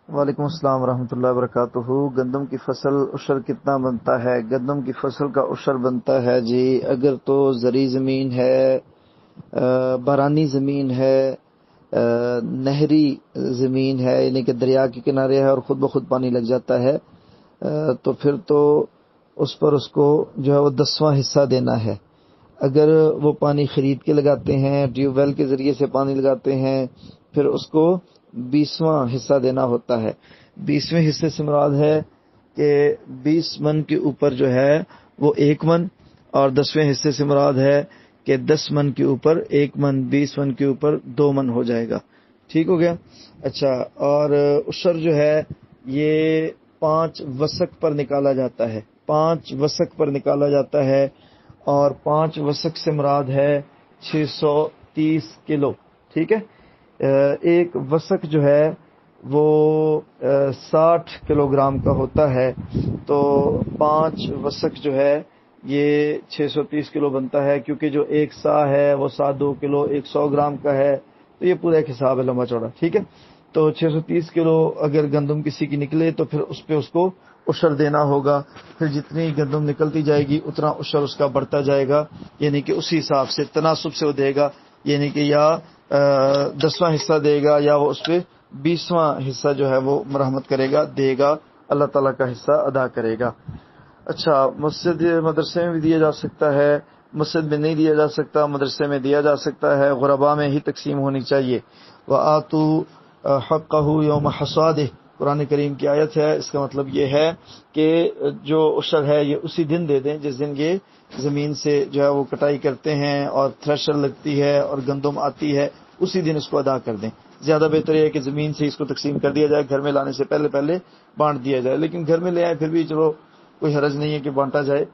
وعلیکم السلام ورحمۃ اللہ وبرکاتہ۔ گندم کی فصل عشر کتنا بنتا ہے؟ گندم کی فصل کا عشر بنتا ہے جی، اگر تو زرعی زمین ہے، بارانی زمین ہے، نہری زمین ہے، یعنی کہ دریا کے کنارے ہے اور خود بخود پانی لگ جاتا ہے، تو پھر تو اس پر اس کو جو ہے وہ 10واں حصہ دینا ہے۔ اگر وہ پانی خرید کے لگاتے ہیں، ٹیوب ویل کے ذریعے سے پانی لگاتے ہیں، پھر اس کو 20واں حصہ دینا ہوتا ہے۔ 20ویں حصے سے مراد ہے کہ 20 من کے اوپر جو ہے وہ 1 من، اور 10ویں حصے سے مراد ہے کہ 10 من کے اوپر 1 من، 20 من کے اوپر 2 من ہو جائے گا۔ ٹھیک ہو گیا؟ اچھا، اور عشر جو ہے یہ 5 وسق پر نکالا جاتا ہے، 5 وسق پر نکالا جاتا ہے، اور 5 وسق سے مراد ہے 630 کلو۔ ٹھیک ہے؟ ایک وسق جو ہے وہ 60 کلو گرام کا ہوتا ہے، تو 5 وسق جو ہے یہ 630 کلو بنتا ہے، کیونکہ جو ایک سا ہے وہ سا 2 کلو 100 گرام کا ہے، تو یہ پورا ایک حساب ہے لمبا چوڑا۔ ٹھیک ہے؟ تو 630 کلو اگر گندم کسی کی نکلے تو پھر اس پہ اس کو عشر دینا ہوگا، پھر جتنی گندم نکلتی جائے گی اتنا عشر اس کا بڑھتا جائے گا، یعنی کہ اسی حساب سے تناسب سے وہ دے گا، یعنی کہ یا 10واں حصہ دے گا یا وہ اس پہ 20واں حصہ جو ہے وہ مرحمت کرے گا، دے گا، اللہ تعالیٰ کا حصہ ادا کرے گا۔ اچھا، مسجد مدرسے میں بھی دیا جا سکتا ہے، مسجد میں نہیں دیا جا سکتا، مدرسے میں دیا جا سکتا ہے، غرباء میں ہی تقسیم ہونی چاہیے۔ وَآتُوا حَقَّهُ يَوْمَ حَصَادِهِ، قرآن کریم کی آیت ہے، اس کا مطلب یہ ہے کہ جو عشر ہے یہ اسی دن دے دیں جس دن یہ زمین سے جو ہے وہ کٹائی کرتے ہیں اور تھریشر لگتی ہے اور گندم آتی ہے، اسی دن اس کو ادا کر دیں۔ زیادہ بہتر یہ ہے کہ زمین سے اس کو تقسیم کر دیا جائے، گھر میں لانے سے پہلے پہلے بانٹ دیا جائے، لیکن گھر میں لے آئے پھر بھی چلو کوئی حرج نہیں ہے کہ بانٹا جائے۔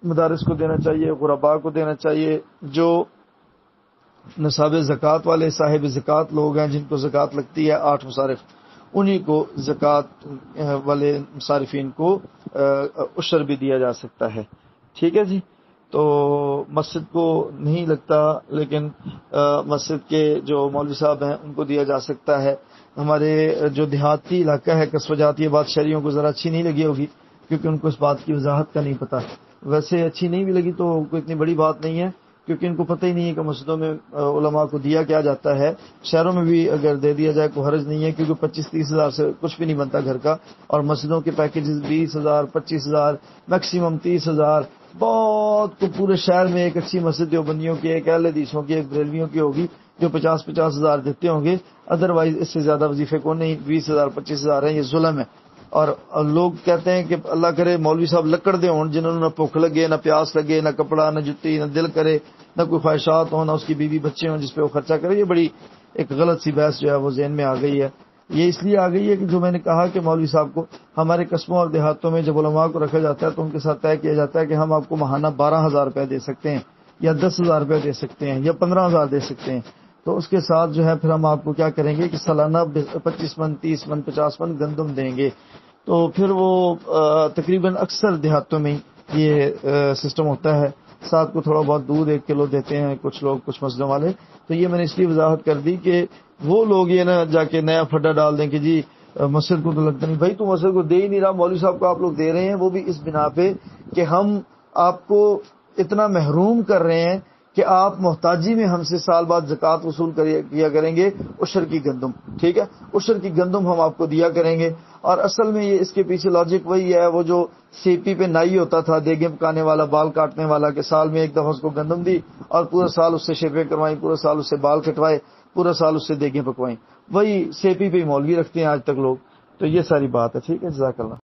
مدارس کو دینا چاہیے، غرباء کو دینا چاہیے، جو نصاب زکوٰۃ والے صاحب زکوٰۃ لوگ ہیں جن کو زکوٰۃ لگتی ہے 8 مصارف، انہی کو زکوٰۃ والے مصارفین کو عشر بھی دیا جا سکتا ہے۔ ٹھیک ہے جی؟ تو مسجد کو نہیں لگتا، لیکن مسجد کے جو مولوی صاحب ہیں ان کو دیا جا سکتا ہے۔ ہمارے جو دیہاتی علاقہ ہے قصبہ جات، یہ بات شہریوں کو ذرا اچھی نہیں لگی ہوگی، کیونکہ ان کو اس بات کی وضاحت کا نہیں پتہ۔ ویسے اچھی نہیں بھی لگی تو کوئی اتنی بڑی بات نہیں ہے، کیونکہ ان کو پتہ ہی نہیں ہے کہ مسجدوں میں علماء کو دیا کیا جاتا ہے۔ شہروں میں بھی اگر دے دیا جائے کوئی حرج نہیں ہے، کیونکہ 25-30 ہزار سے کچھ بھی نہیں بنتا گھر کا، اور مسجدوں کے پیکیجز 20,000 25,000 میکسیمم 30,000، بہت کو پورے شہر میں ایک اچھی مسجد دیوبندیوں کی، ایک اہل حدیثوں کی، ایک بریلویوں کی ہوگی جو 50-50 ہزار دیتے ہوں گے، ادروائز اس سے زیادہ وظیفے کو نہیں، 20,000 25,000 ہیں، یہ ظلم ہے۔ اور لوگ کہتے ہیں کہ اللہ کرے مولوی صاحب لکڑ دے ہوں جنہوں نے نہ بھوک لگے، نہ پیاس لگے، نہ کپڑا، نہ جتی، نہ دل کرے، نہ کوئی خواہشات ہوں، نہ اس کی بیوی بچے ہوں جس پہ وہ خرچہ کرے۔ یہ بڑی ایک غلط سی بحث جو ہے وہ ذہن میں آ گئی ہے۔ یہ اس لیے آ گئی ہے کہ جو میں نے کہا کہ مولوی صاحب کو ہمارے قصبوں اور دیہاتوں میں جب علماء کو رکھا جاتا ہے تو ان کے ساتھ طے کیا جاتا ہے کہ ہم آپ کو ماہانہ 12,000 روپے دے سکتے ہیں، یا 10,000 روپے دے سکتے ہیں، یا 15,000 دے سکتے ہیں۔ تو اس کے ساتھ جو ہے پھر ہم آپ کو کیا کریں گے کہ سالانہ 25 من 30 من 50 من گندم دیں گے۔ تو پھر وہ تقریباً اکثر دیہاتوں میں یہ سسٹم ہوتا ہے۔ ساتھ کو تھوڑا بہت دودھ 1 کلو دیتے ہیں کچھ لوگ، کچھ مسجدوں والے۔ تو یہ میں نے اس لیے وضاحت کر دی کہ وہ لوگ یہ نہ جا کے نیا پھڈا ڈال دیں کہ جی مسجد کو تو لگتا نہیں، بھائی تو مسجد کو دے ہی نہیں رہا، مولوی صاحب کو آپ لوگ دے رہے ہیں، وہ بھی اس بنا پہ کہ ہم آپ کو اتنا محروم کر رہے ہیں کہ آپ محتاجی میں ہم سے سال بعد زکوٰۃ وصول کیا کریں گے عشر کی گندم۔ ٹھیک ہے؟ عشر کی گندم ہم آپ کو دیا کریں گے۔ اور اصل میں یہ اس کے پیچھے لاجک وہی ہے، وہ جو سیپی پہ نائی ہوتا تھا، دیگیں پکانے والا، بال کاٹنے والا، کہ سال میں ایک دفعہ اس کو گندم دی اور پورا سال اس سے شیپیں کروائیں، پورا سال اس سے بال کٹوائے، پورا سال اس سے دیگیں پکوائیں۔ وہی سیپی پہ مولوی رکھتے ہیں آج تک لوگ۔ تو یہ ساری بات ہے۔ ٹھیک ہے؟ جزاک اللہ۔